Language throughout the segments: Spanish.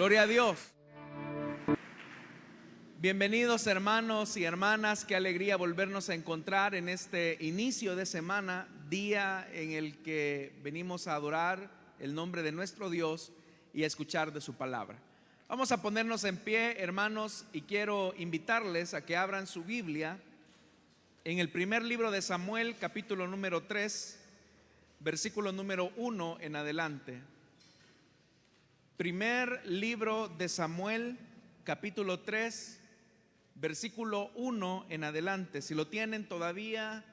Gloria a Dios. Bienvenidos hermanos y hermanas, qué alegría volvernos a encontrar en este inicio de semana, día en el que venimos a adorar el nombre de nuestro Dios y a escuchar de su palabra. Vamos a ponernos en pie, hermanos, y quiero invitarles a que abran su Biblia en el primer libro de Samuel, capítulo número 3, versículo número 1 en adelante. Primer libro de Samuel, capítulo 3, versículo 1 en adelante. Si lo tienen todavía,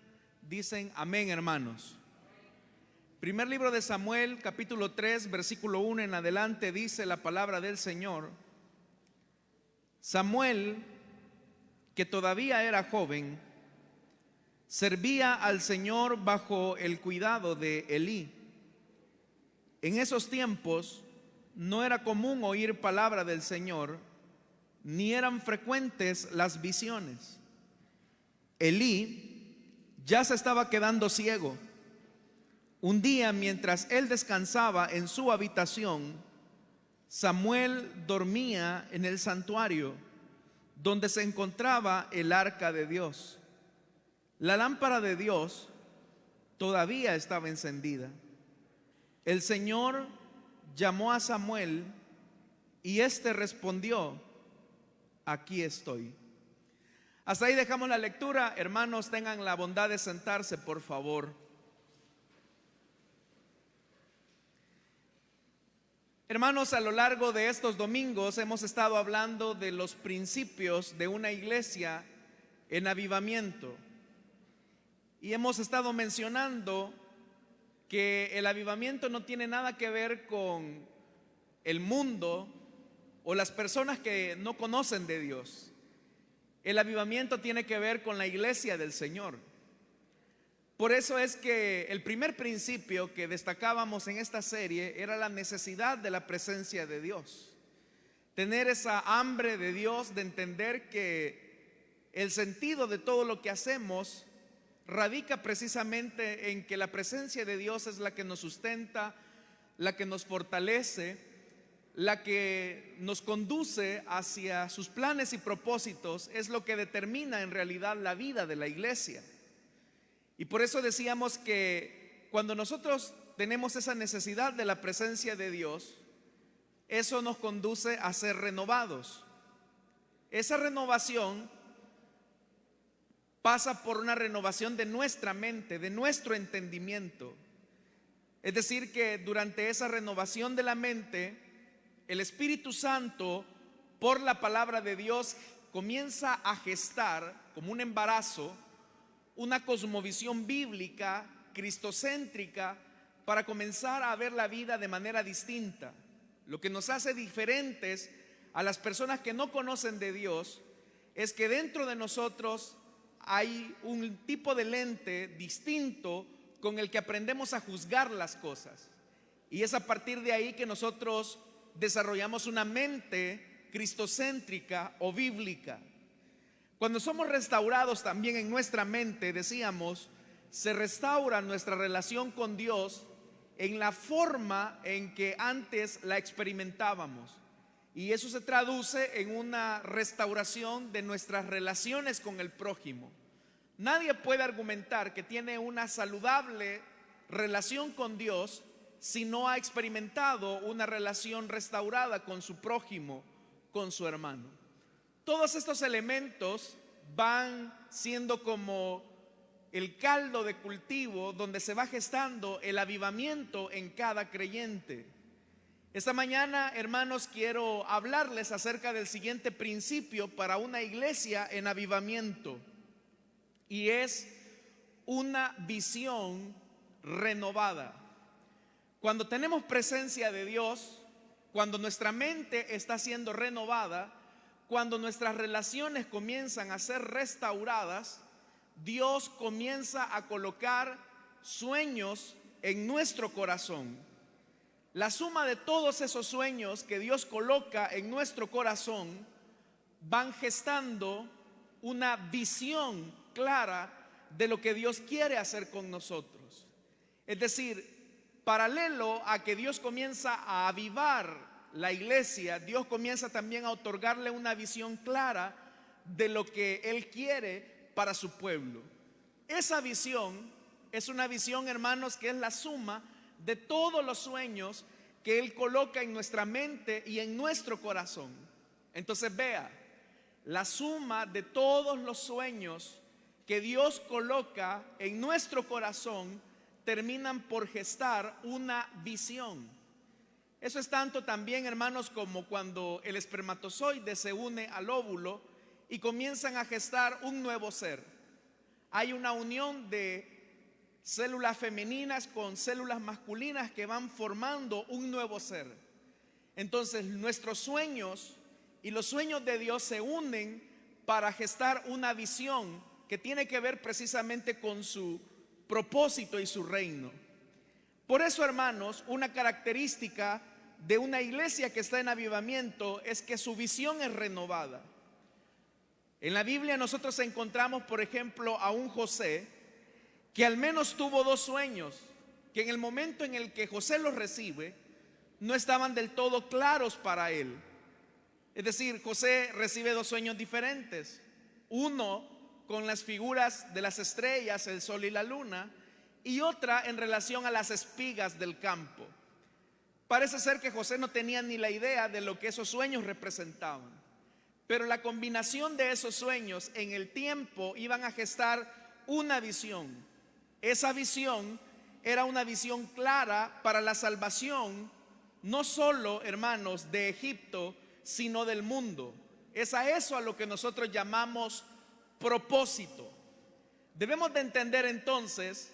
dicen amén, hermanos. Primer libro de Samuel, capítulo 3, versículo 1 en adelante, dice la palabra del Señor: Samuel, que todavía era joven, servía al Señor bajo el cuidado de Elí. En esos tiempos no era común oír palabra del Señor, ni eran frecuentes las visiones. Elí ya se estaba quedando ciego. Un día, mientras él descansaba en su habitación, Samuel dormía en el santuario donde se encontraba el arca de Dios. La lámpara de Dios todavía estaba encendida. El Señor llamó a Samuel y éste respondió: aquí estoy. Hasta ahí dejamos la lectura. Hermanos, tengan la bondad de sentarse, por favor. Hermanos, a lo largo de estos domingos hemos estado hablando de los principios de una iglesia en avivamiento. Y hemos estado mencionando que el avivamiento no tiene nada que ver con el mundo o las personas que no conocen de Dios. El avivamiento tiene que ver con la iglesia del Señor. Por eso es que el primer principio que destacábamos en esta serie era la necesidad de la presencia de Dios. Tener esa hambre de Dios, de entender que el sentido de todo lo que hacemos radica precisamente en que la presencia de Dios es la que nos sustenta, la que nos fortalece, la que nos conduce hacia sus planes y propósitos, es lo que determina en realidad la vida de la iglesia. Y por eso decíamos que cuando nosotros tenemos esa necesidad de la presencia de Dios, eso nos conduce a ser renovados. Esa renovación pasa por una renovación de nuestra mente, de nuestro entendimiento. Es decir, que durante esa renovación de la mente, el Espíritu Santo, por la palabra de Dios, comienza a gestar como un embarazo una cosmovisión bíblica, cristocéntrica, para comenzar a ver la vida de manera distinta. Lo que nos hace diferentes a las personas que no conocen de Dios es que dentro de nosotros hay un tipo de lente distinto con el que aprendemos a juzgar las cosas. Y es a partir de ahí que nosotros desarrollamos una mente cristocéntrica o bíblica. Cuando somos restaurados también en nuestra mente, decíamos, se restaura nuestra relación con Dios en la forma en que antes la experimentábamos. Y eso se traduce en una restauración de nuestras relaciones con el prójimo. Nadie puede argumentar que tiene una saludable relación con Dios si no ha experimentado una relación restaurada con su prójimo, con su hermano. Todos estos elementos van siendo como el caldo de cultivo donde se va gestando el avivamiento en cada creyente. Esta mañana, hermanos, quiero hablarles acerca del siguiente principio para una iglesia en avivamiento, y es una visión renovada. Cuando tenemos presencia de Dios, cuando nuestra mente está siendo renovada, cuando nuestras relaciones comienzan a ser restauradas, Dios comienza a colocar sueños en nuestro corazón. La suma de todos esos sueños que Dios coloca en nuestro corazón van gestando una visión clara de lo que Dios quiere hacer con nosotros. Es decir, paralelo a que Dios comienza a avivar la iglesia, Dios comienza también a otorgarle una visión clara de lo que Él quiere para su pueblo. Esa visión es una visión, hermanos, que es la suma de todos los sueños que Él coloca en nuestra mente y en nuestro corazón. Entonces vea, la suma de todos los sueños que Dios coloca en nuestro corazón terminan por gestar una visión. Eso es tanto también, hermanos, como cuando el espermatozoide se une al óvulo y comienzan a gestar un nuevo ser. Hay una unión de células femeninas con células masculinas que van formando un nuevo ser. Entonces nuestros sueños y los sueños de Dios se unen para gestar una visión que tiene que ver precisamente con su propósito y su reino. Por eso, hermanos, una característica de una iglesia que está en avivamiento es que su visión es renovada. En la Biblia nosotros encontramos, por ejemplo, a un José que al menos tuvo dos sueños, que en el momento en el que José los recibe, no estaban del todo claros para él. Es decir, José recibe dos sueños diferentes. Uno con las figuras de las estrellas, el sol y la luna, y otra en relación a las espigas del campo. Parece ser que José no tenía ni la idea de lo que esos sueños representaban, pero la combinación de esos sueños en el tiempo iban a gestar una visión. Esa visión era una visión clara para la salvación, no solo, hermanos, de Egipto, sino del mundo. Es a eso a lo que nosotros llamamos propósito. Debemos de entender entonces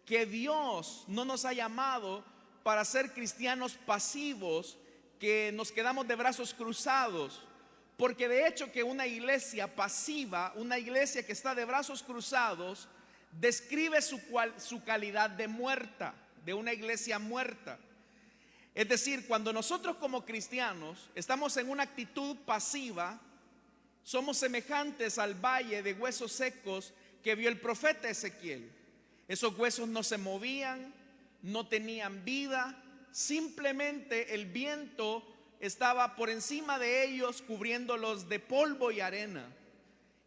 que Dios no nos ha llamado para ser cristianos pasivos, que nos quedamos de brazos cruzados, porque de hecho que una iglesia pasiva, una iglesia que está de brazos cruzados, describe su calidad de muerta, de una iglesia muerta. Es decir, cuando nosotros como cristianos estamos en una actitud pasiva, somos semejantes al valle de huesos secos que vio el profeta Ezequiel. Esos huesos no se movían, no tenían vida, simplemente el viento estaba por encima de ellos, cubriéndolos de polvo y arena.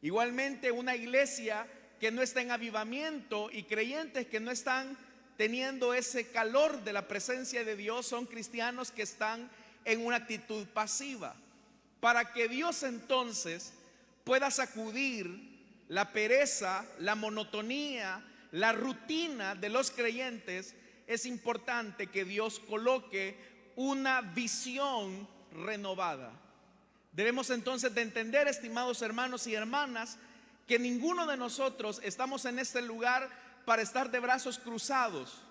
Igualmente, una iglesia que no está en avivamiento y creyentes que no están teniendo ese calor de la presencia de Dios son cristianos que están en una actitud pasiva. Para que Dios entonces pueda sacudir la pereza, la monotonía, la rutina de los creyentes, es importante que Dios coloque una visión renovada. Debemos entonces de entender, estimados hermanos y hermanas, que ninguno de nosotros estamos en este lugar para estar de brazos cruzados.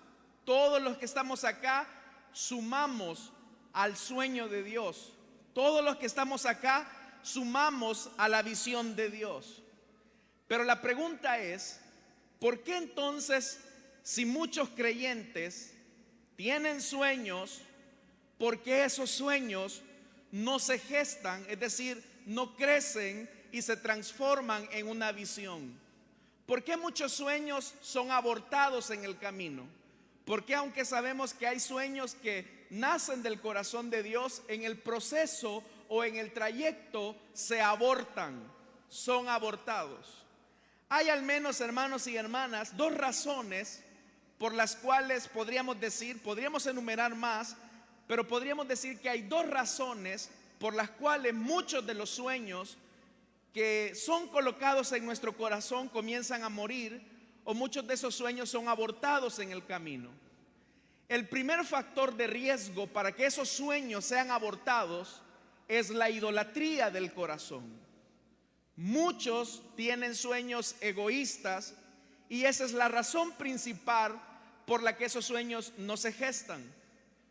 Todos los que estamos acá sumamos al sueño de Dios. Todos los que estamos acá sumamos a la visión de Dios. Pero la pregunta es, ¿por qué entonces, si muchos creyentes tienen sueños, por qué esos sueños no se gestan, es decir, no crecen y se transforman en una visión? ¿Por qué muchos sueños son abortados en el camino? ¿Por qué, aunque sabemos que hay sueños que nacen del corazón de Dios, en el proceso o en el trayecto se abortan, son abortados? Hay al menos, hermanos y hermanas, dos razones por las cuales podríamos enumerar más, pero podríamos decir que hay dos razones por las cuales muchos de los sueños que son colocados en nuestro corazón comienzan a morir, o muchos de esos sueños son abortados en el camino. El primer factor de riesgo para que esos sueños sean abortados es la idolatría del corazón. Muchos tienen sueños egoístas y esa es la razón principal por la que esos sueños no se gestan.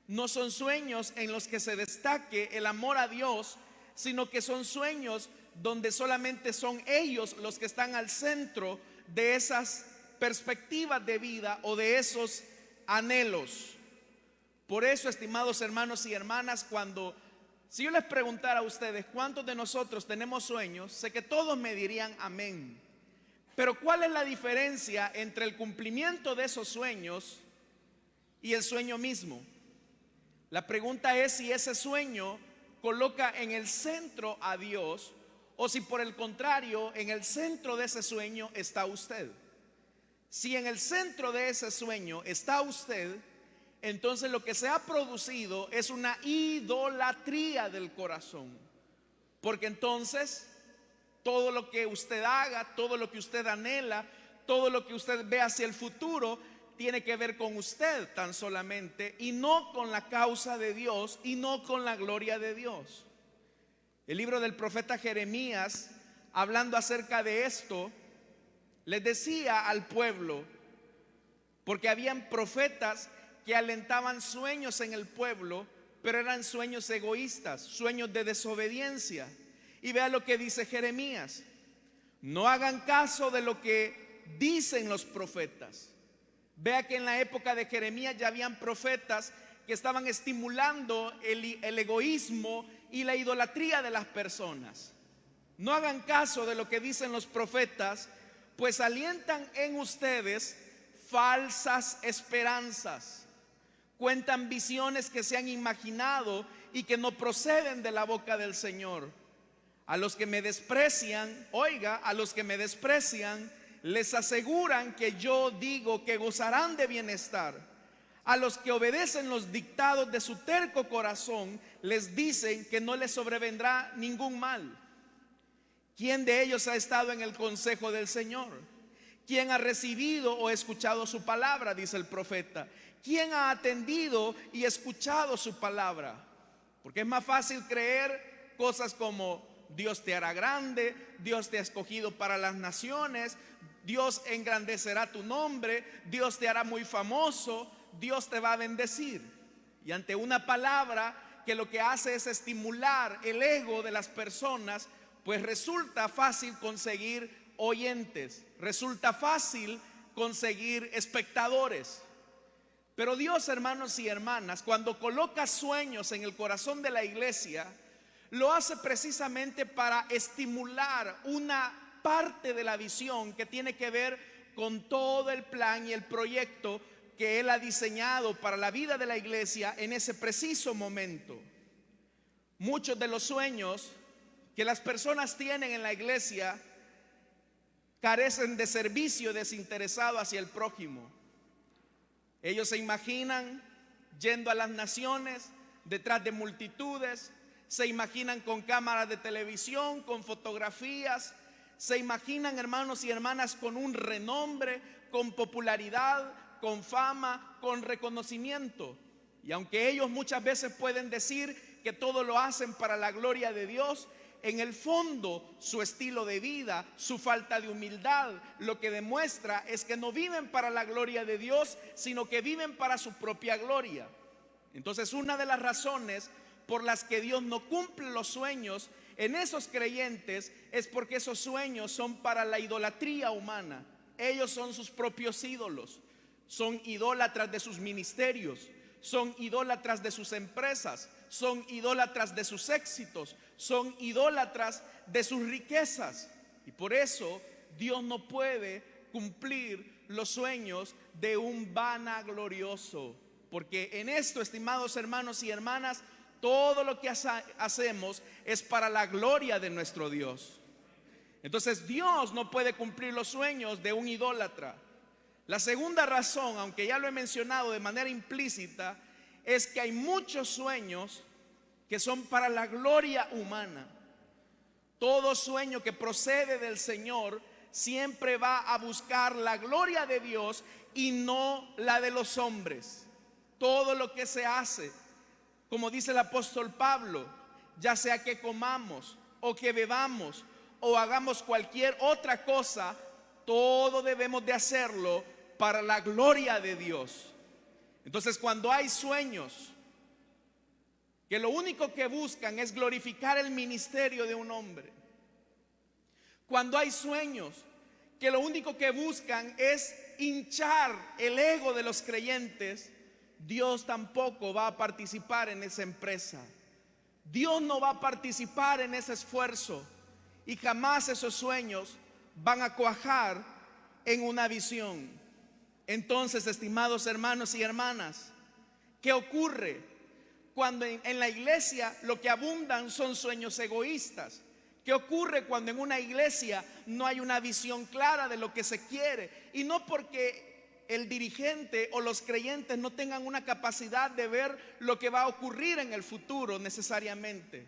No son sueños en los que se destaque el amor a Dios, sino que son sueños donde solamente son ellos los que están al centro de esas perspectivas de vida o de esos anhelos. Por eso, estimados hermanos y hermanas, si yo les preguntara a ustedes cuántos de nosotros tenemos sueños, sé que todos me dirían amén. Pero ¿cuál es la diferencia entre el cumplimiento de esos sueños y el sueño mismo? La pregunta es si ese sueño coloca en el centro a Dios o si por el contrario en el centro de ese sueño está usted. Si en el centro de ese sueño está usted, entonces lo que se ha producido es una idolatría del corazón. Porque entonces todo lo que usted haga, todo lo que usted anhela, todo lo que usted ve hacia el futuro tiene que ver con usted tan solamente y no con la causa de Dios y no con la gloria de Dios. El libro del profeta Jeremías, hablando acerca de esto, les decía al pueblo, porque habían profetas que alentaban sueños en el pueblo, pero eran sueños egoístas, sueños de desobediencia. Y vea lo que dice Jeremías: no hagan caso de lo que dicen los profetas. Vea que en la época de Jeremías ya habían profetas que estaban estimulando el egoísmo y la idolatría de las personas. No hagan caso de lo que dicen los profetas, pues alientan en ustedes falsas esperanzas. Cuentan visiones que se han imaginado y que no proceden de la boca del Señor. A los que me desprecian, oiga, a los que me desprecian, les aseguran que yo digo que gozarán de bienestar. A los que obedecen los dictados de su terco corazón, les dicen que no les sobrevendrá ningún mal. ¿Quién de ellos ha estado en el consejo del Señor? ¿Quién ha recibido o escuchado su palabra?, dice el profeta. ¿Quién ha atendido y escuchado su palabra? Porque es más fácil creer cosas como Dios te hará grande, Dios te ha escogido para las naciones, Dios engrandecerá tu nombre, Dios te hará muy famoso, Dios te va a bendecir. Y ante una palabra que lo que hace es estimular el ego de las personas, pues resulta fácil conseguir oyentes, resulta fácil conseguir espectadores. Pero Dios, hermanos y hermanas, cuando coloca sueños en el corazón de la iglesia, lo hace precisamente para estimular una parte de la visión que tiene que ver con todo el plan y el proyecto que Él ha diseñado para la vida de la iglesia en ese preciso momento. Muchos de los sueños que las personas tienen en la iglesia carecen de servicio desinteresado hacia el prójimo. Ellos se imaginan yendo a las naciones detrás de multitudes, se imaginan con cámaras de televisión, con fotografías, se imaginan, hermanos y hermanas, con un renombre, con popularidad, con fama, con reconocimiento. Y aunque ellos muchas veces pueden decir que todo lo hacen para la gloria de Dios, en el fondo su estilo de vida, su falta de humildad, lo que demuestra es que no viven para la gloria de Dios, sino que viven para su propia gloria. Entonces, una de las razones por las que Dios no cumple los sueños en esos creyentes es porque esos sueños son para la idolatría humana. Ellos son sus propios ídolos, son idólatras de sus ministerios, son idólatras de sus empresas, son idólatras de sus éxitos, son idólatras de sus riquezas. Y por eso Dios no puede cumplir los sueños de un vanaglorioso. Porque en esto, estimados hermanos y hermanas, todo lo que hacemos es para la gloria de nuestro Dios. Entonces Dios no puede cumplir los sueños de un idólatra. La segunda razón, aunque ya lo he mencionado de manera implícita, es que hay muchos sueños que son para la gloria humana. Todo sueño que procede del Señor siempre va a buscar la gloria de Dios y no la de los hombres. Todo lo que se hace, como dice el apóstol Pablo, ya sea que comamos o que bebamos o hagamos cualquier otra cosa, todo debemos de hacerlo para la gloria de Dios. Entonces, cuando hay sueños que lo único que buscan es glorificar el ministerio de un hombre, cuando hay sueños que lo único que buscan es hinchar el ego de los creyentes, Dios tampoco va a participar en esa empresa. Dios no va a participar en ese esfuerzo y jamás esos sueños van a cuajar en una visión. Entonces, estimados hermanos y hermanas, ¿qué ocurre? cuando en la iglesia lo que abundan son sueños egoístas? ¿Qué ocurre cuando en una iglesia no hay una visión clara de lo que se quiere? Y no porque el dirigente o los creyentes no tengan una capacidad de ver lo que va a ocurrir en el futuro necesariamente.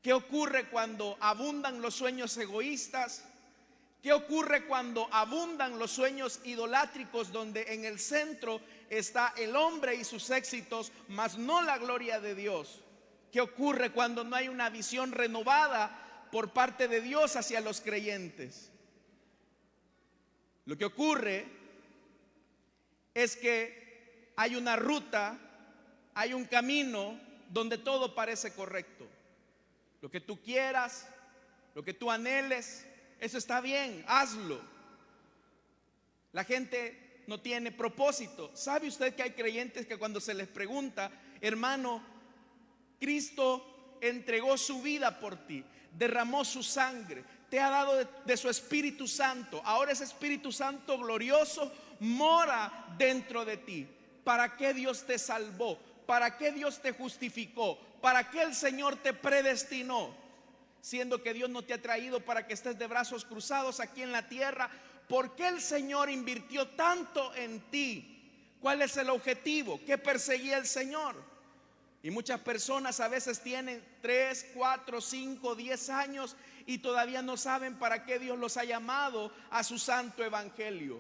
¿Qué ocurre cuando abundan los sueños egoístas? ¿Qué ocurre cuando abundan los sueños idolátricos, donde en el centro está el hombre y sus éxitos, mas no la gloria de Dios? ¿Qué ocurre cuando no hay una visión renovada por parte de Dios hacia los creyentes? Lo que ocurre es que hay una ruta, hay un camino donde todo parece correcto. Lo que tú quieras, lo que tú anheles, eso está bien, hazlo. La gente no tiene propósito. ¿Sabe usted que hay creyentes que cuando se les pregunta, hermano, Cristo entregó su vida por ti, derramó su sangre, te ha dado de su Espíritu Santo, ahora ese Espíritu Santo glorioso mora dentro de ti? ¿Para qué Dios te salvó? ¿Para qué Dios te justificó? ¿Para qué el Señor te predestinó? Siendo que Dios no te ha traído para que estés de brazos cruzados aquí en la tierra. ¿Por qué el Señor invirtió tanto en ti? ¿Cuál es el objetivo? ¿Qué perseguía el Señor? Y muchas personas a veces tienen 3, 4, 5, 10 años y todavía no saben para qué Dios los ha llamado a su santo evangelio.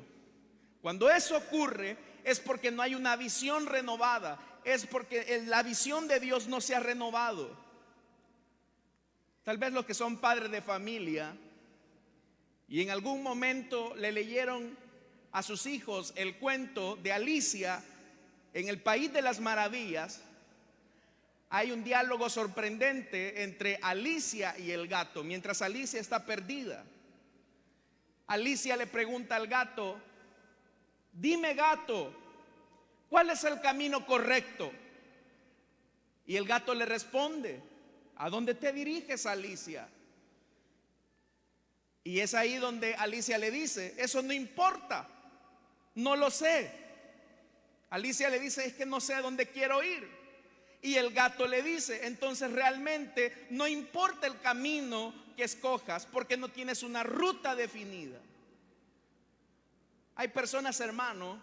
Cuando eso ocurre es porque no hay una visión renovada, es porque la visión de Dios no se ha renovado. Tal vez los que son padres de familia y en algún momento le leyeron a sus hijos el cuento de Alicia en el País de las Maravillas, hay un diálogo sorprendente entre Alicia y el gato. Mientras Alicia está perdida, Alicia le pregunta al gato: dime, gato, ¿cuál es el camino correcto? Y el gato le responde: ¿a dónde te diriges, Alicia? Y es ahí donde Alicia le dice: eso no importa, no lo sé. Alicia le dice: es que no sé a dónde quiero ir. Y el gato le dice: entonces realmente no importa el camino que escojas, porque no tienes una ruta definida. Hay personas, hermano,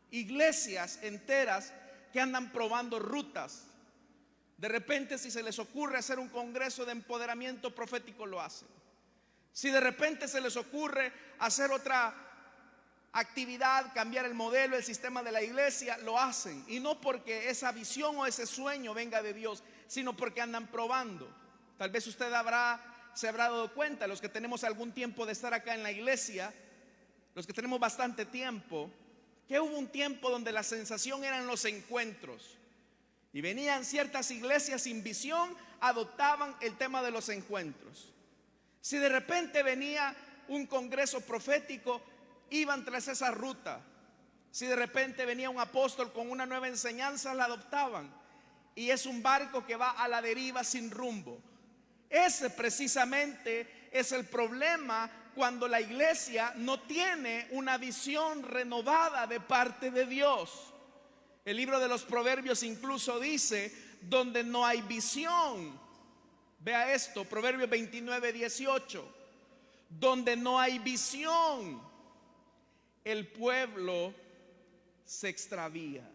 iglesias enteras que andan probando rutas. De repente, si se les ocurre hacer un congreso de empoderamiento profético, lo hacen. Si de repente se les ocurre hacer otra actividad, cambiar el modelo, el sistema de la iglesia, lo hacen. Y no porque esa visión o ese sueño venga de Dios, sino porque andan probando. Tal vez usted se habrá dado cuenta, los que tenemos algún tiempo de estar acá en la iglesia, los que tenemos bastante tiempo, que hubo un tiempo donde la sensación eran los encuentros. Y venían ciertas iglesias sin visión, adoptaban el tema de los encuentros. Si de repente venía un congreso profético, iban tras esa ruta. Si de repente venía un apóstol con una nueva enseñanza, la adoptaban. Y es un barco que va a la deriva sin rumbo. Ese precisamente es el problema cuando la iglesia no tiene una visión renovada de parte de Dios. El libro de los Proverbios incluso dice: donde no hay visión, vea esto, Proverbios 29, 18, donde no hay visión, el pueblo se extravía.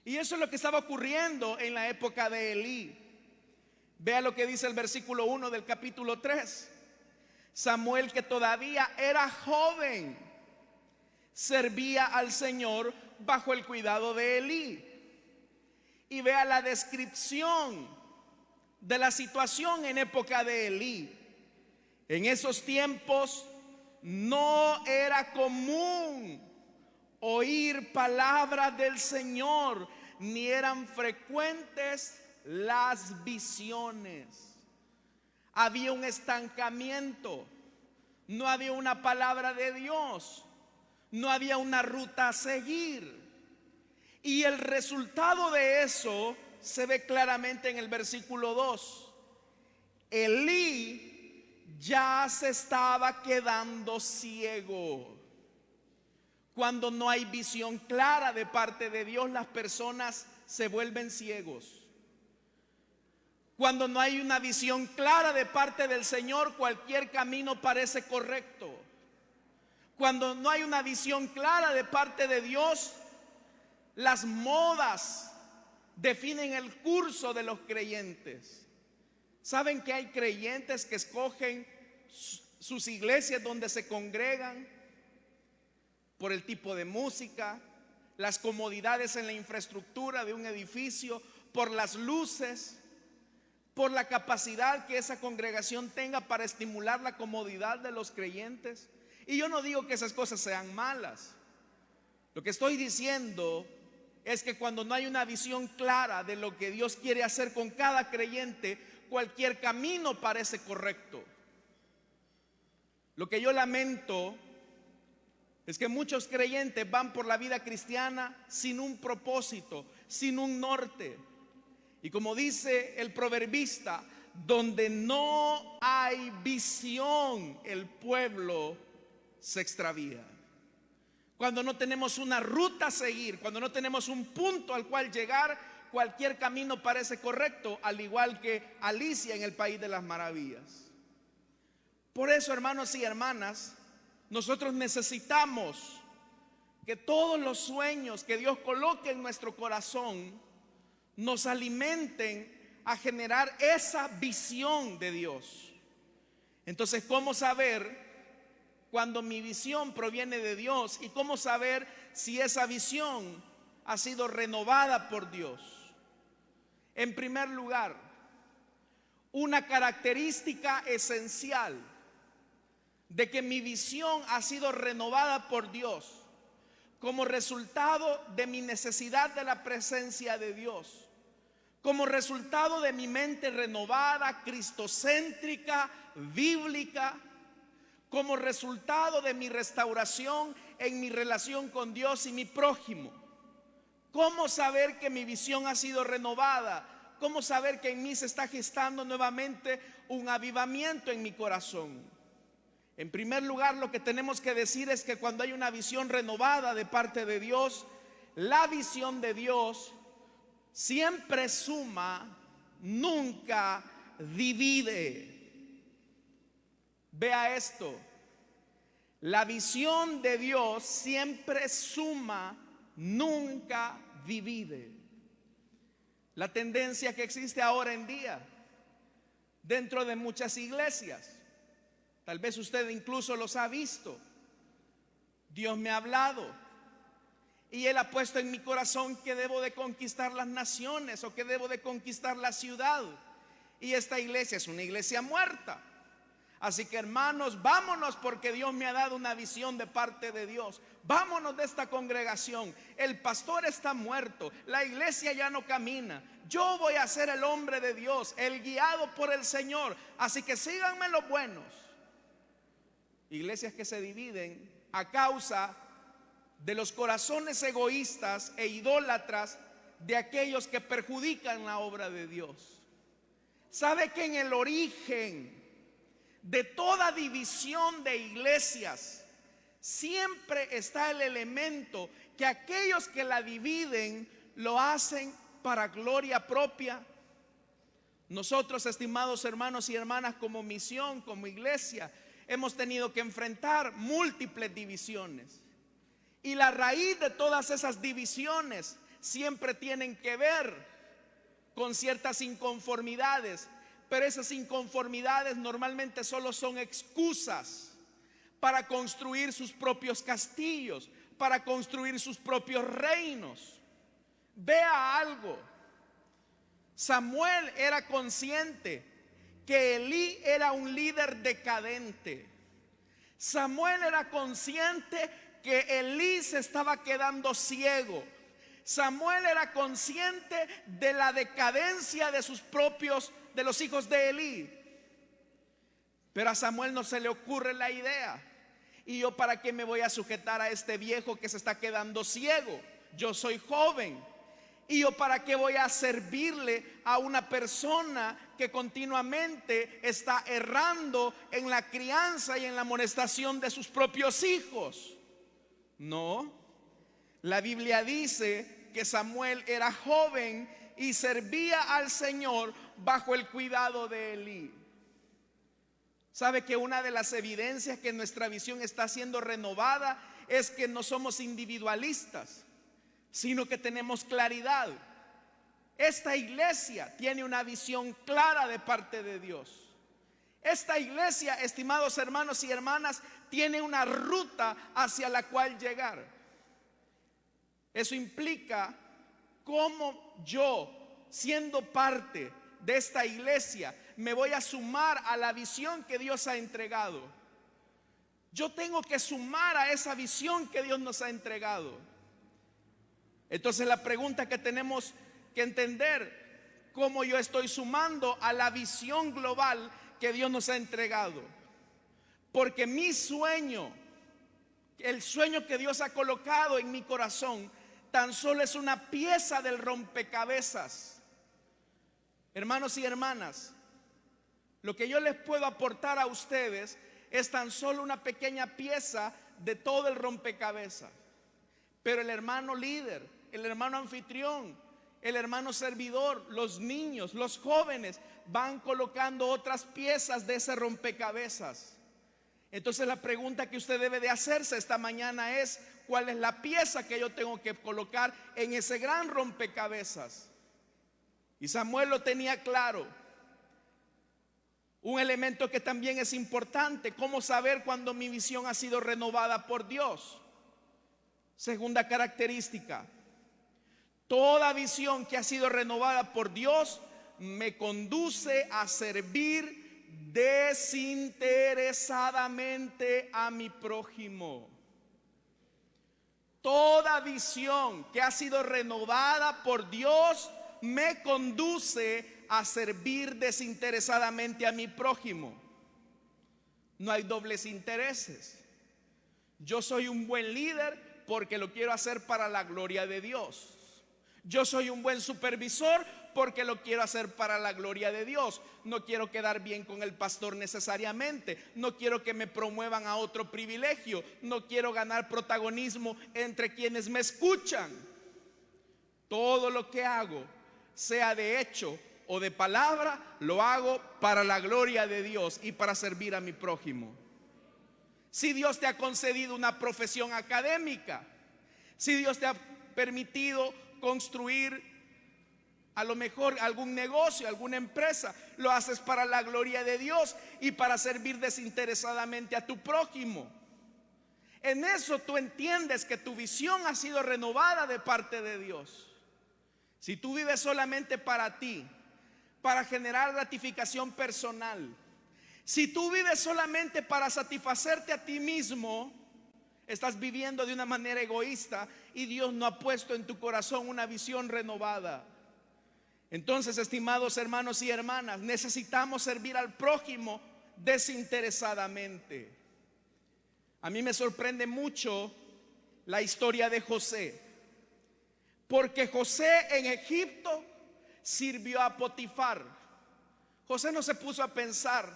Y eso es lo que estaba ocurriendo en la época de Elí. Vea lo que dice el versículo 1 del capítulo 3. Samuel, que todavía era joven, servía al Señor bajo el cuidado de Elí. Y vea la descripción de la situación en época de Elí. En esos tiempos no era común oír palabras del Señor, ni eran frecuentes las visiones. Había un estancamiento, no había una palabra de Dios, no había una ruta a seguir. Y el resultado de eso se ve claramente en el versículo 2. Elí ya se estaba quedando ciego. Cuando no hay visión clara de parte de Dios, las personas se vuelven ciegos. Cuando no hay una visión clara de parte del Señor, cualquier camino parece correcto. Cuando no hay una visión clara de parte de Dios, las modas definen el curso de los creyentes. ¿Saben que hay creyentes que escogen sus iglesias donde se congregan por el tipo de música, las comodidades en la infraestructura de un edificio, por las luces, por la capacidad que esa congregación tenga para estimular la comodidad de los creyentes? Y yo no digo que esas cosas sean malas. Lo que estoy diciendo es que cuando no hay una visión clara de lo que Dios quiere hacer con cada creyente, cualquier camino parece correcto. Lo que yo lamento es que muchos creyentes van por la vida cristiana sin un propósito, sin un norte. Y como dice el proverbista, donde no hay visión, el pueblo se extravía. Cuando no tenemos una ruta a seguir, cuando no tenemos un punto al cual llegar, cualquier camino parece correcto, al igual que Alicia en el País de las Maravillas. Por eso, hermanos y hermanas, nosotros necesitamos que todos los sueños que Dios coloque en nuestro corazón nos alimenten a generar esa visión de Dios. Entonces, ¿cómo saber cuando mi visión proviene de Dios? ¿Y cómo saber si esa visión ha sido renovada por Dios? En primer lugar, una característica esencial de que mi visión ha sido renovada por Dios como resultado de mi necesidad de la presencia de Dios, como resultado de mi mente renovada, cristocéntrica, bíblica, como resultado de mi restauración en mi relación con Dios y mi prójimo. ¿Cómo saber que mi visión ha sido renovada? ¿Cómo saber que en mí se está gestando nuevamente un avivamiento en mi corazón? En primer lugar, lo que tenemos que decir es que cuando hay una visión renovada de parte de Dios, la visión de Dios siempre suma, nunca divide. Vea esto: la visión de Dios siempre suma, nunca divide. La tendencia que existe ahora en día dentro de muchas iglesias, tal vez usted incluso los ha visto. Dios me ha hablado y Él ha puesto en mi corazón que debo de conquistar las naciones o que debo de conquistar la ciudad. Y esta iglesia es una iglesia muerta. Así que, hermanos, vámonos, porque Dios me ha dado una visión de parte de Dios. Vámonos de esta congregación. El pastor está muerto, la iglesia ya no camina. Yo voy a ser el hombre de Dios, el guiado por el Señor. Así que síganme los buenos. Iglesias que se dividen a causa de los corazones egoístas e idólatras de aquellos que perjudican la obra de Dios. ¿Sabe que en el origen de toda división de iglesias siempre está el elemento que aquellos que la dividen lo hacen para gloria propia? Nosotros, estimados hermanos y hermanas, como misión, como iglesia, hemos tenido que enfrentar múltiples divisiones. Y la raíz de todas esas divisiones siempre tienen que ver con ciertas inconformidades. Pero esas inconformidades normalmente solo son excusas para construir sus propios castillos, para construir sus propios reinos. Vea algo: Samuel era consciente que Elí era un líder decadente. Samuel era consciente que Elí se estaba quedando ciego. Samuel era consciente de la decadencia de los hijos de Elí. Pero a Samuel no se le ocurre la idea: ¿y yo para qué me voy a sujetar a este viejo que se está quedando ciego? Yo soy joven. ¿Y yo para qué voy a servirle a una persona que continuamente está errando en la crianza y en la amonestación de sus propios hijos? No. La Biblia dice que Samuel era joven y servía al Señor bajo el cuidado de Elí. ¿Sabe que una de las evidencias que nuestra visión está siendo renovada es que no somos individualistas, sino que tenemos claridad? Esta iglesia tiene una visión clara de parte de Dios. Esta iglesia, estimados hermanos y hermanas, tiene una ruta hacia la cual llegar. Eso implica cómo yo, siendo parte de esta iglesia, me voy a sumar a la visión que Dios ha entregado. Yo tengo que sumar a esa visión que Dios nos ha entregado. Entonces la pregunta que tenemos que entender, ¿cómo yo estoy sumando a la visión global que Dios nos ha entregado? Porque mi sueño, el sueño que Dios ha colocado en mi corazón, tan solo es una pieza del rompecabezas. Hermanos y hermanas, lo que yo les puedo aportar a ustedes es tan solo una pequeña pieza de todo el rompecabezas. Pero el hermano líder, el hermano anfitrión, el hermano servidor, los niños, los jóvenes van colocando otras piezas de ese rompecabezas. Entonces la pregunta que usted debe de hacerse esta mañana es: ¿cuál es la pieza que yo tengo que colocar en ese gran rompecabezas? Y Samuel lo tenía claro. Un elemento que también es importante: ¿cómo saber cuando mi visión ha sido renovada por Dios? Segunda característica: toda visión que ha sido renovada por Dios me conduce a servir desinteresadamente a mi prójimo. Toda visión que ha sido renovada por Dios me conduce a servir desinteresadamente a mi prójimo. No hay dobles intereses. Yo soy un buen líder porque lo quiero hacer para la gloria de Dios. Yo soy un buen supervisor porque lo quiero hacer para la gloria de Dios. No quiero quedar bien con el pastor necesariamente. No quiero que me promuevan a otro privilegio. No quiero ganar protagonismo entre quienes me escuchan. Todo lo que hago, sea de hecho o de palabra, lo hago para la gloria de Dios y para servir a mi prójimo. Si Dios te ha concedido una profesión académica, si Dios te ha permitido construir a lo mejor algún negocio, alguna empresa, lo haces para la gloria de Dios y para servir desinteresadamente a tu prójimo. En eso tú entiendes que tu visión ha sido renovada de parte de Dios. Si tú vives solamente para ti, para generar gratificación personal, si tú vives solamente para satisfacerte a ti mismo, estás viviendo de una manera egoísta y Dios no ha puesto en tu corazón una visión renovada. Entonces, estimados hermanos y hermanas, necesitamos servir al prójimo desinteresadamente. A mí me sorprende mucho la historia de José, porque José en Egipto sirvió a Potifar. José no se puso a pensar: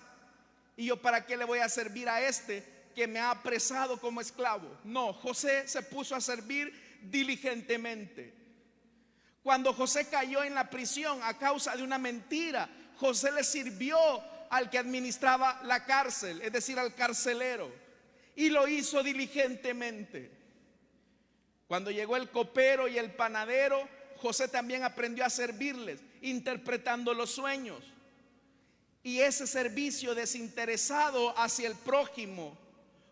¿y yo para qué le voy a servir a este que me ha apresado como esclavo? No, José se puso a servir diligentemente. Cuando José cayó en la prisión a causa de una mentira, José le sirvió al que administraba la cárcel, es decir, al carcelero, y lo hizo diligentemente. Cuando llegó el copero y el panadero, José también aprendió a servirles, interpretando los sueños. Y ese servicio desinteresado hacia el prójimo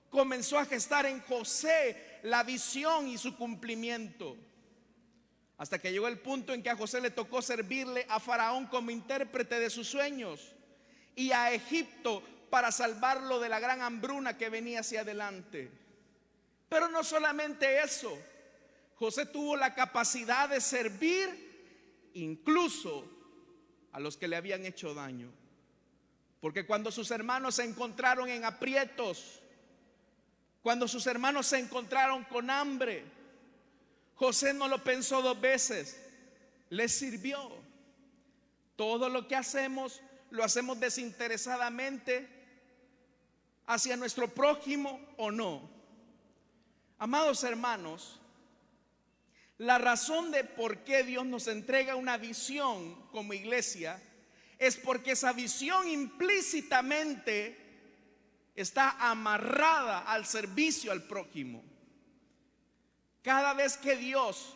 comenzó a gestar en José la visión y su cumplimiento. Hasta que llegó el punto en que a José le tocó servirle a Faraón como intérprete de sus sueños y a Egipto para salvarlo de la gran hambruna que venía hacia adelante. Pero no solamente eso, José tuvo la capacidad de servir incluso a los que le habían hecho daño. Porque cuando sus hermanos se encontraron en aprietos, cuando sus hermanos se encontraron con hambre, José no lo pensó dos veces, les sirvió. Todo lo que hacemos, lo hacemos desinteresadamente hacia nuestro prójimo o no. Amados hermanos, la razón de por qué Dios nos entrega una visión como iglesia es porque esa visión implícitamente está amarrada al servicio al prójimo. Cada vez que Dios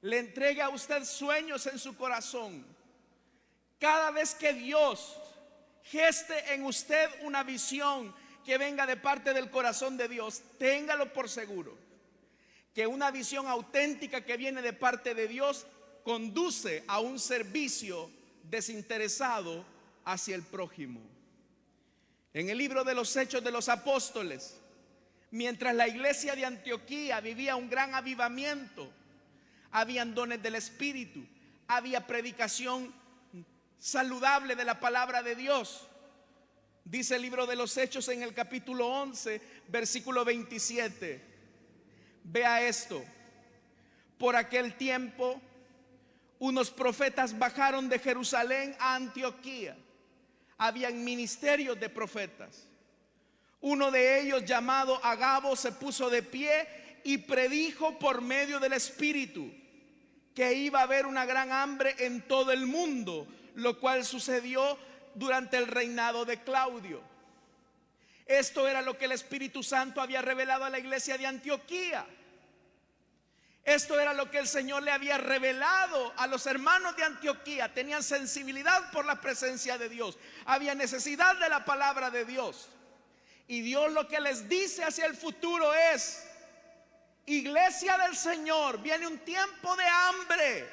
le entregue a usted sueños en su corazón, cada vez que Dios geste en usted una visión que venga de parte del corazón de Dios, téngalo por seguro que una visión auténtica que viene de parte de Dios conduce a un servicio desinteresado hacia el prójimo. En el libro de los Hechos de los Apóstoles, mientras la iglesia de Antioquía vivía un gran avivamiento, habían dones del Espíritu, había predicación saludable de la palabra de Dios. Dice el libro de los Hechos en el capítulo 11, versículo 27. Vea esto: por aquel tiempo unos profetas bajaron de Jerusalén a Antioquía. Habían ministerios de profetas. Uno de ellos, llamado Agabo, se puso de pie y predijo por medio del Espíritu que iba a haber una gran hambre en todo el mundo, lo cual sucedió durante el reinado de Claudio. Esto era lo que el Espíritu Santo había revelado a la iglesia de Antioquía. Esto era lo que el Señor le había revelado a los hermanos de Antioquía. Tenían sensibilidad por la presencia de Dios. Había necesidad de la palabra de Dios. Y Dios lo que les dice hacia el futuro es: iglesia del Señor, viene un tiempo de hambre,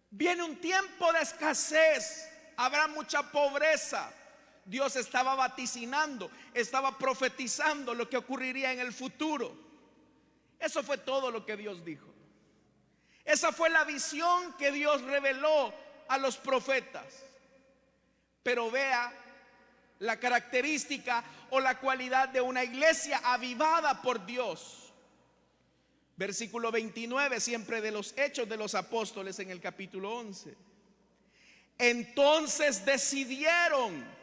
viene un tiempo de escasez, habrá mucha pobreza. Dios estaba vaticinando, estaba profetizando lo que ocurriría en el futuro. Eso fue todo lo que Dios dijo. Esa fue la visión que Dios reveló a los profetas. Pero vea la característica o la cualidad de una iglesia avivada por Dios. Versículo 29, siempre de los Hechos de los Apóstoles, en el capítulo 11. Entonces decidieron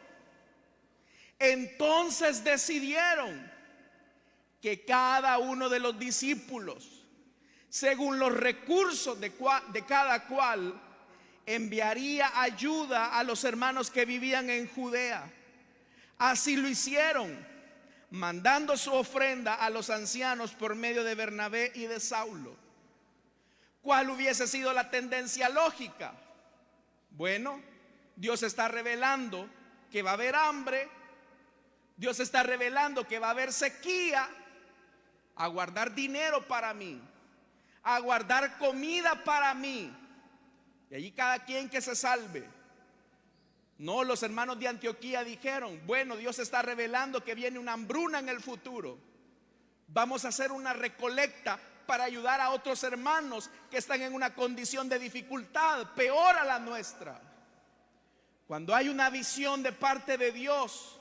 que cada uno de los discípulos, según los recursos de cada cual, enviaría ayuda a los hermanos que vivían en Judea. Así lo hicieron, mandando su ofrenda a los ancianos por medio de Bernabé y de Saulo. ¿Cuál hubiese sido la tendencia lógica? Bueno, Dios está revelando que va a haber hambre, Dios está revelando que va a haber sequía. A guardar dinero para mí, a guardar comida para mí, y allí cada quien que se salve. No, los hermanos de Antioquía dijeron: bueno, Dios está revelando que viene una hambruna en el futuro, vamos a hacer una recolecta para ayudar a otros hermanos que están en una condición de dificultad peor a la nuestra. Cuando hay una visión de parte de Dios,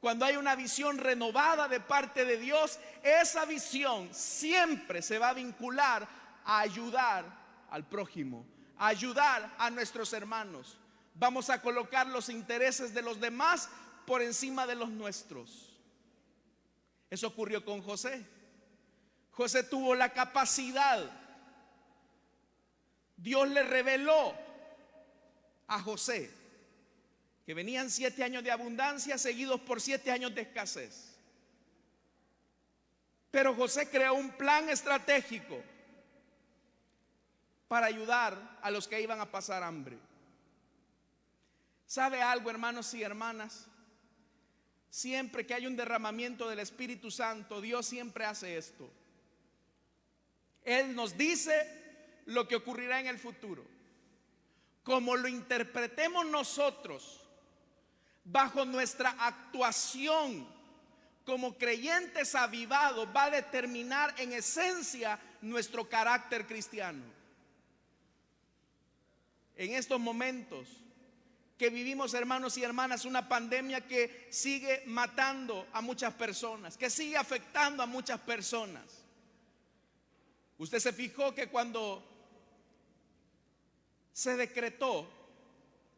cuando hay una visión renovada de parte de Dios, esa visión siempre se va a vincular a ayudar al prójimo, a ayudar a nuestros hermanos. Vamos a colocar los intereses de los demás por encima de los nuestros. Eso ocurrió con José. José tuvo la capacidad. Dios le reveló a José que venían 7 años de abundancia seguidos por 7 años de escasez. Pero José creó un plan estratégico para ayudar a los que iban a pasar hambre. ¿Sabe algo, hermanos y hermanas? Siempre que hay un derramamiento del Espíritu Santo, Dios siempre hace esto. Él nos dice lo que ocurrirá en el futuro. Como lo interpretemos nosotros, bajo nuestra actuación como creyentes avivados, va a determinar en esencia nuestro carácter cristiano. En estos momentos que vivimos, hermanos y hermanas, una pandemia que sigue matando a muchas personas, que sigue afectando a muchas personas. Usted se fijó que cuando se decretó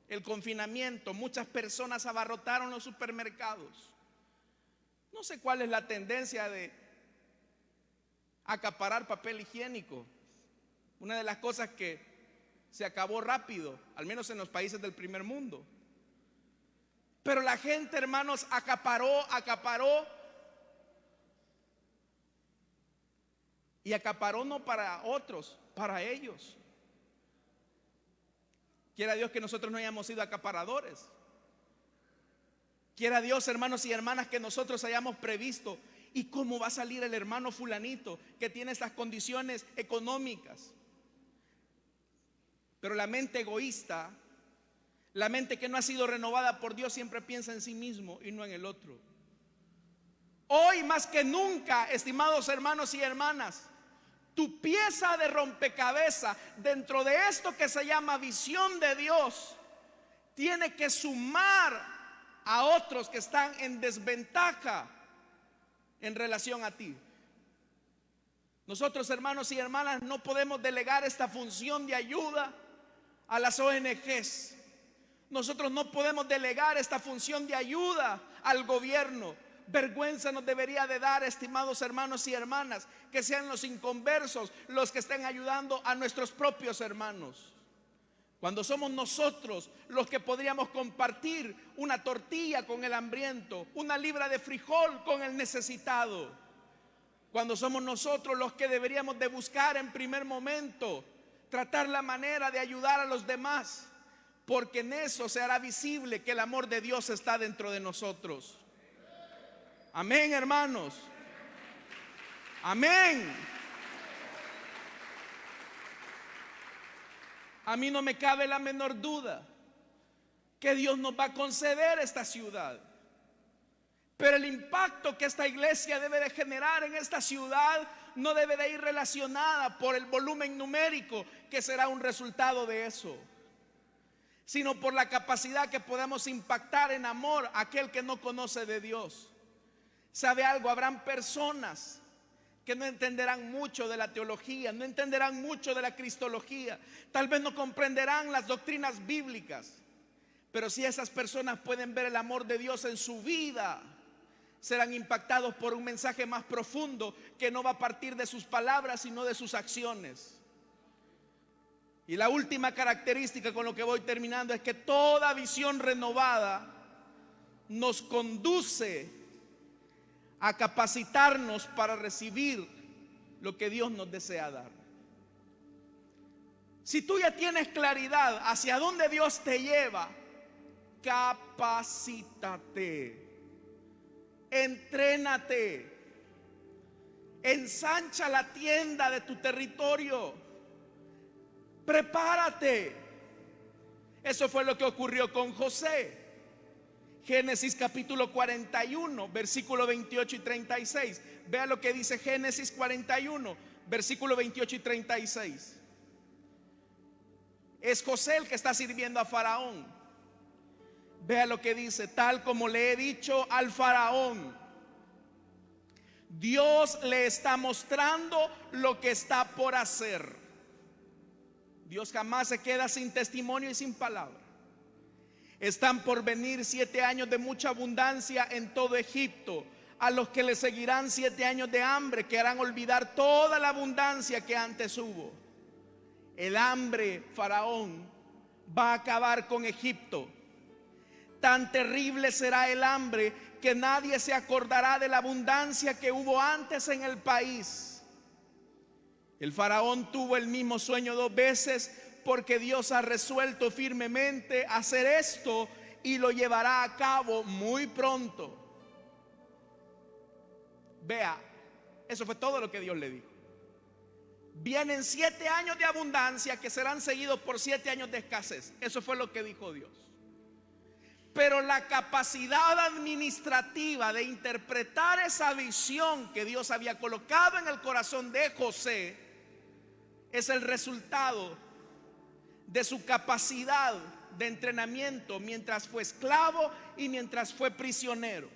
el confinamiento, muchas personas abarrotaron los supermercados. No sé cuál es la tendencia de acaparar papel higiénico. Una de las cosas que se acabó rápido, al menos en los países del primer mundo. Pero la gente, hermanos, acaparó y acaparó no para otros, para ellos. Quiera Dios que nosotros no hayamos sido acaparadores. Quiera Dios, hermanos y hermanas, que nosotros hayamos previsto. ¿Y cómo va a salir el hermano fulanito que tiene estas condiciones económicas? Pero la mente egoísta, la mente que no ha sido renovada por Dios, siempre piensa en sí mismo y no en el otro. Hoy más que nunca, estimados hermanos y hermanas, tu pieza de rompecabezas dentro de esto que se llama visión de Dios tiene que sumar a otros que están en desventaja en relación a ti. Nosotros, hermanos y hermanas, no podemos delegar esta función de ayuda a las ONGs. Nosotros no podemos delegar esta función de ayuda al gobierno. Vergüenza nos debería de dar, estimados hermanos y hermanas, que sean los inconversos los que estén ayudando a nuestros propios hermanos, cuando somos nosotros los que podríamos compartir una tortilla con el hambriento, una libra de frijol con el necesitado, cuando somos nosotros los que deberíamos de buscar en primer momento tratar la manera de ayudar a los demás, porque en eso se hará visible que el amor de Dios está dentro de nosotros. Amén, hermanos. Amén. A mí no me cabe la menor duda que Dios nos va a conceder esta ciudad. Pero el impacto que esta iglesia debe de generar en esta ciudad no debe de ir relacionada por el volumen numérico que será un resultado de eso, sino por la capacidad que podamos impactar en amor a aquel que no conoce de Dios. ¿Sabe algo? Habrán personas que no entenderán mucho de la teología, no entenderán mucho de la cristología, tal vez no comprenderán las doctrinas bíblicas, pero si esas personas pueden ver el amor de Dios en su vida, serán impactados por un mensaje más profundo que no va a partir de sus palabras, sino de sus acciones. Y la última característica con lo que voy terminando es que toda visión renovada nos conduce a capacitarnos para recibir lo que Dios nos desea dar. Si tú ya tienes claridad hacia dónde Dios te lleva, capacítate, entrénate, ensancha la tienda de tu territorio, prepárate. Eso fue lo que ocurrió con José. Génesis capítulo 41, versículo 28 y 36. Vea lo que dice Génesis 41, versículo 28 y 36. Es José el que está sirviendo a Faraón. Vea lo que dice: tal como le he dicho al Faraón, Dios le está mostrando lo que está por hacer. Dios jamás se queda sin testimonio y sin palabra. Están por venir 7 años de mucha abundancia en todo Egipto, a los que le seguirán 7 años de hambre que harán olvidar toda la abundancia que antes hubo. El hambre, Faraón, va a acabar con Egipto. Tan terrible será el hambre que nadie se acordará de la abundancia que hubo antes en el país. El Faraón tuvo el mismo sueño 2 veces, porque Dios ha resuelto firmemente hacer esto y lo llevará a cabo muy pronto. Vea, eso fue todo lo que Dios le dijo. Vienen 7 años de abundancia que serán seguidos por 7 años de escasez. Eso fue lo que dijo Dios. Pero la capacidad administrativa de interpretar esa visión que Dios había colocado en el corazón de José es el resultado de su capacidad de entrenamiento mientras fue esclavo y mientras fue prisionero.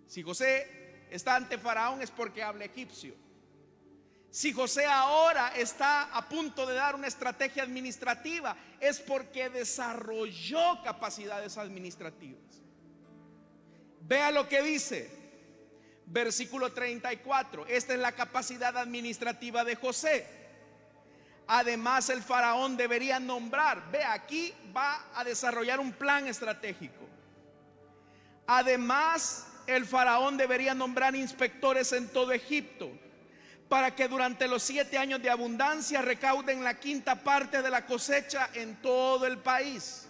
Si José está ante Faraón es porque habla egipcio. Si José ahora está a punto de dar una estrategia administrativa, es porque desarrolló capacidades administrativas. Vea lo que dice versículo 34. Esta es la capacidad administrativa de José. Además, el faraón debería nombrar, ve, aquí va a desarrollar un plan estratégico. Además, el faraón debería nombrar inspectores en todo Egipto, para que durante los 7 años de abundancia recauden la quinta parte de la cosecha en todo el país.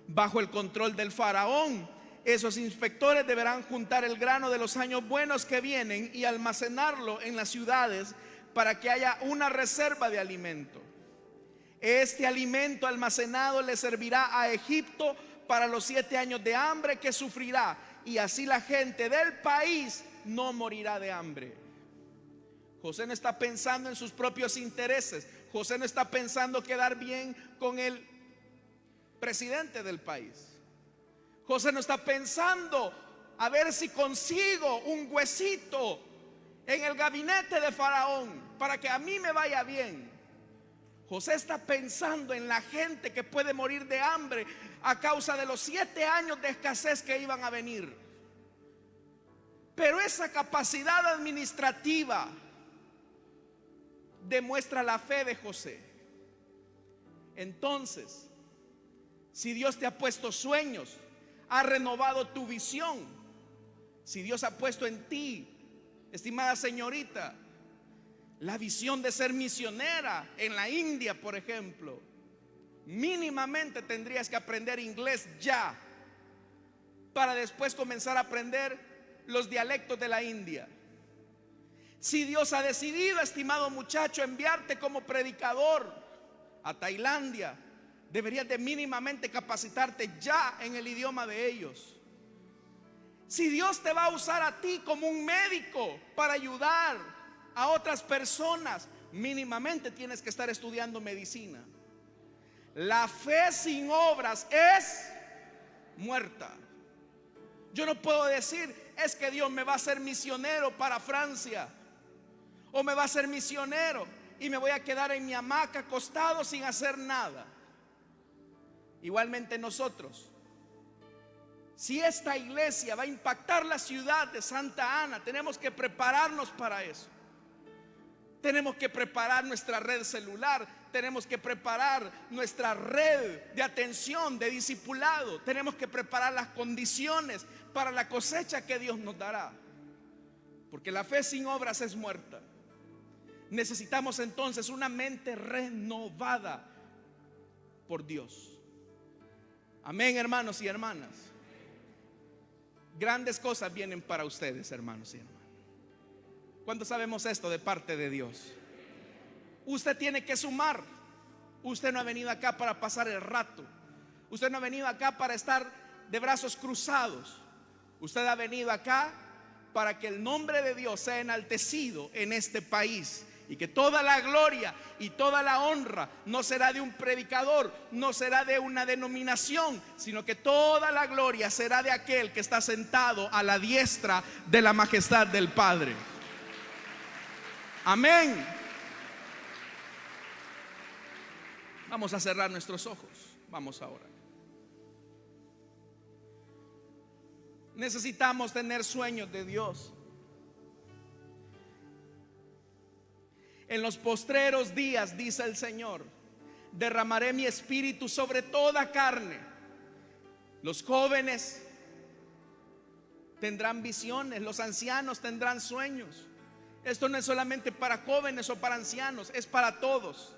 Bajo el control del faraón, esos inspectores deberán juntar el grano de los años buenos que vienen y almacenarlo en las ciudades para que haya una reserva de alimento. Este alimento almacenado le servirá a Egipto para los 7 años de hambre que sufrirá, y así la gente del país no morirá de hambre. José no está pensando en sus propios intereses. José no está pensando quedar bien con el presidente del país. José no está pensando a ver si consigo un huesito en el gabinete de Faraón para que a mí me vaya bien. José está pensando en la gente que puede morir de hambre a causa de los 7 años de escasez que iban a venir. Pero esa capacidad administrativa demuestra la fe de José. Entonces, si Dios te ha puesto sueños, ha renovado tu visión, si Dios ha puesto en ti, estimada señorita, la visión de ser misionera en la India, por ejemplo, mínimamente tendrías que aprender inglés ya, para después comenzar a aprender los dialectos de la India. Si Dios ha decidido, estimado muchacho, enviarte como predicador a Tailandia, deberías de mínimamente capacitarte ya en el idioma de ellos. Si Dios te va a usar a ti como un médico para ayudar a otras personas, mínimamente tienes que estar estudiando medicina. La fe sin obras es muerta. Yo no puedo decir, es que Dios me va a hacer misionero para Francia, o me va a hacer misionero y me voy a quedar en mi hamaca acostado sin hacer nada. Igualmente nosotros, si esta iglesia va a impactar la ciudad de Santa Ana, tenemos que prepararnos para eso. Tenemos que preparar nuestra red celular, tenemos que preparar nuestra red de atención, de discipulado, tenemos que preparar las condiciones para la cosecha que Dios nos dará, porque la fe sin obras es muerta. Necesitamos entonces una mente renovada por Dios. Amén, hermanos y hermanas. Grandes cosas vienen para ustedes, hermanos y hermanas. ¿Cuántos sabemos esto de parte de Dios? Usted tiene que sumar. Usted no ha venido acá para pasar el rato. Usted no ha venido acá para estar de brazos cruzados. Usted ha venido acá para que el nombre de Dios sea enaltecido en este país, y que toda la gloria y toda la honra no será de un predicador, no será de una denominación, sino que toda la gloria será de aquel que está sentado a la diestra de la majestad del Padre. Amén. Vamos a cerrar nuestros ojos. Vamos ahora. Necesitamos tener sueños de Dios. En los postreros días, dice el Señor, derramaré mi espíritu sobre toda carne. Los jóvenes tendrán visiones, los ancianos tendrán sueños. Esto no es solamente para jóvenes o para ancianos, es para todos.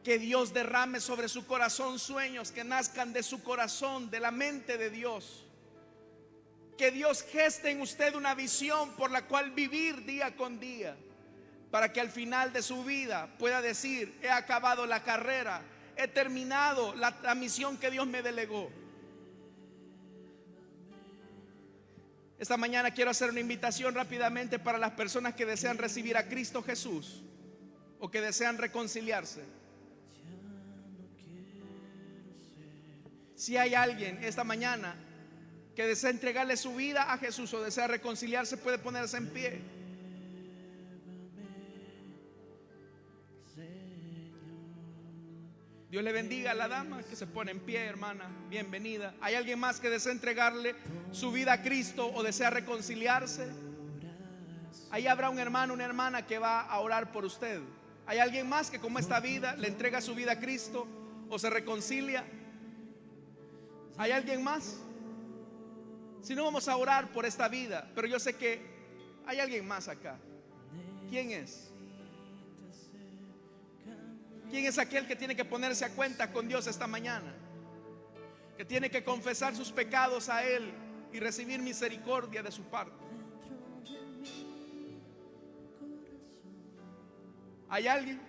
Que Dios derrame sobre su corazón sueños que nazcan de su corazón, de la mente de Dios. Que Dios geste en usted una visión por la cual vivir día con día, para que al final de su vida pueda decir: he acabado la carrera, he terminado la misión que Dios me delegó. Esta mañana quiero hacer una invitación rápidamente para las personas que desean recibir a Cristo Jesús o que desean reconciliarse. Si hay alguien esta mañana que desea entregarle su vida a Jesús o desea reconciliarse, puede ponerse en pie. Dios le bendiga a la dama que se pone en pie, hermana. Bienvenida. ¿Hay alguien más que desea entregarle su vida a Cristo o desea reconciliarse? Ahí habrá un hermano, una hermana que va a orar por usted. ¿Hay alguien más que como esta vida le entrega su vida a Cristo o se reconcilia? ¿Hay alguien más? Si no, vamos a orar por esta vida, pero yo sé que hay alguien más acá. ¿Quién es? ¿Quién es aquel que tiene que ponerse a cuenta con Dios esta mañana? Que tiene que confesar sus pecados a Él y recibir misericordia de su parte. ¿Hay alguien?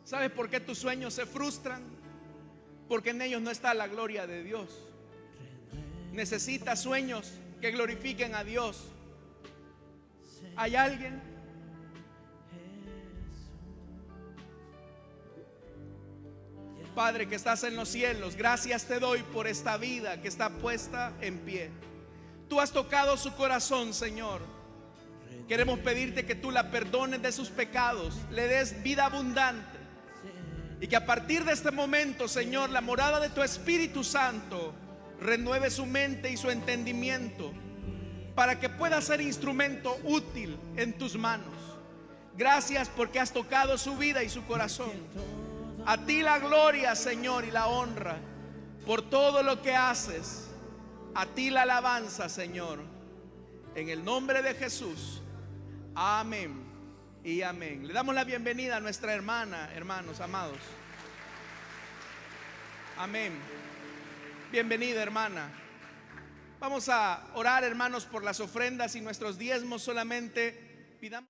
¿Sabes por qué tus sueños se frustran? Porque en ellos no está la gloria de Dios. Necesitas sueños que glorifiquen a Dios. ¿Hay alguien? Padre que estás en los cielos, gracias te doy por esta vida que está puesta en pie. Tú has tocado su corazón, Señor. Queremos pedirte que tú la perdones de sus pecados, le des vida abundante, y que a partir de este momento, Señor, la morada de tu Espíritu Santo renueve su mente y su entendimiento para que pueda ser instrumento útil en tus manos. Gracias porque has tocado su vida y su corazón. A ti la gloria, Señor, y la honra por todo lo que haces. A ti la alabanza, Señor, en el nombre de Jesús. Amén y amén. Le damos la bienvenida a nuestra hermana, hermanos amados. Amén. Bienvenida, hermana. Vamos a orar, hermanos, por las ofrendas y nuestros diezmos. Solamente pidamos.